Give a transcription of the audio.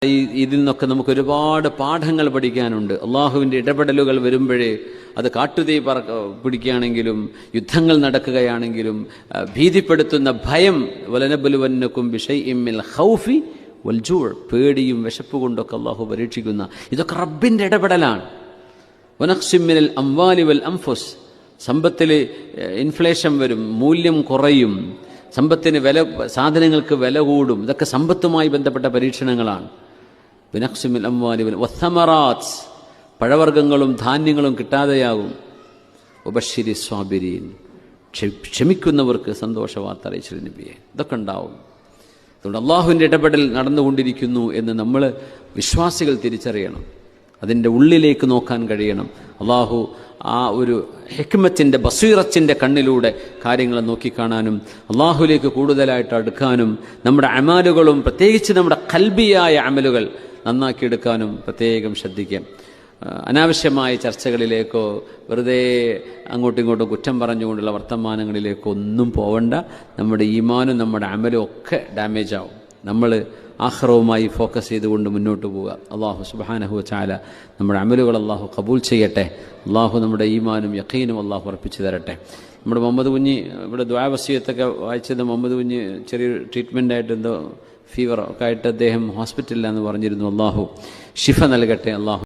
ഇതിൽ നിന്നൊക്കെ നമുക്ക് ഒരുപാട് പാഠങ്ങൾ പഠിക്കാനുണ്ട്. അള്ളാഹുവിൻ്റെ ഇടപെടലുകൾ വരുമ്പോഴേ അത് കാട്ടുതീ പിടിക്കുകയാണെങ്കിലും യുദ്ധങ്ങൾ നടക്കുകയാണെങ്കിലും ഭീതിപ്പെടുത്തുന്ന ഭയം, വലനബലുവന്നകും ബിശൈഇൻ മിനൽ ഖൗഫി വൽ ജൂഅ്, പേടിയും വിശപ്പ് കൊണ്ടൊക്കെ അള്ളാഹു പരീക്ഷിക്കുന്ന ഇതൊക്കെ റബ്ബിൻ്റെ ഇടപെടലാണ്. വനഖ്സിൻ മിനൽ അംവാലി വൽ അൻഫുസ്, സമ്പത്തിൽ ഇൻഫ്ലേഷൻ വരും, മൂല്യം കുറയും, സമ്പത്തിന് സാധനങ്ങൾക്ക് വില കൂടും. ഇതൊക്കെ സമ്പത്തുമായി ബന്ധപ്പെട്ട പരീക്ഷണങ്ങളാണ്. ബിനഖ്സിൽ അംവാലി വസ്സമറാത്ത്, പഴവർഗ്ഗങ്ങളും ധാന്യങ്ങളും കിട്ടാതെയാകും. വബശ്ശിരി സ്വാബിരീൻ, ക്ഷമിക്കുന്നവർക്ക് സന്തോഷവാർത്ത അറിയിച്ചു നബിയെ. ഇതൊക്കെ ഉണ്ടാവും. അതുകൊണ്ട് അള്ളാഹുവിൻ്റെ ഇടപെടൽ നടന്നുകൊണ്ടിരിക്കുന്നു എന്ന് നമ്മൾ വിശ്വാസികൾ തിരിച്ചറിയണം. അതിൻ്റെ ഉള്ളിലേക്ക് നോക്കാൻ കഴിയണം. അള്ളാഹു ആ ഒരു ഹിക്മത്തിൻ്റെ ബസീറത്തിൻ്റെ കണ്ണിലൂടെ കാര്യങ്ങളെ നോക്കിക്കാണാനും അള്ളാഹുലേക്ക് കൂടുതലായിട്ട് അടുക്കാനും നമ്മുടെ അമലുകളും പ്രത്യേകിച്ച് നമ്മുടെ ഖൽബിയായ അമലുകൾ നന്നാക്കിയെടുക്കാനും പ്രത്യേകം ശ്രദ്ധിക്കാം. അനാവശ്യമായ ചർച്ചകളിലേക്കോ വെറുതെ അങ്ങോട്ടും ഇങ്ങോട്ടും കുറ്റം പറഞ്ഞുകൊണ്ടുള്ള വർത്തമാനങ്ങളിലേക്കോ ഒന്നും പോവണ്ട. നമ്മുടെ ഈമാനും നമ്മുടെ അമലും ഒക്കെ ഡാമേജ് ആവും. നമ്മൾ ആഖിറവുമായി ഫോക്കസ് ചെയ്തുകൊണ്ട് മുന്നോട്ട് പോവുക. അള്ളാഹു സുബ്ഹാനഹു വ തആല നമ്മുടെ അമലുകൾ അള്ളാഹു കബൂൽ ചെയ്യട്ടെ. അള്ളാഹു നമ്മുടെ ഈമാനും യഖീനും അള്ളാഹു ഉറപ്പിച്ചു തരട്ടെ. നമ്മുടെ മുഹമ്മദ് കുഞ്ഞി ഇവിടെ ദുആ വസിയത്തൊക്കെ വായിച്ചത്, മുഹമ്മദ് കുഞ്ഞി ചെറിയൊരു ട്രീറ്റ്മെൻറ്റായിട്ട് എന്തോ ഫീവർ ഒക്കെ ആയിട്ട് അദ്ദേഹം ഹോസ്പിറ്റലിലാണെന്ന് പറഞ്ഞിരുന്നു. അള്ളാഹു ശിഫ നൽകട്ടെ. അള്ളാഹു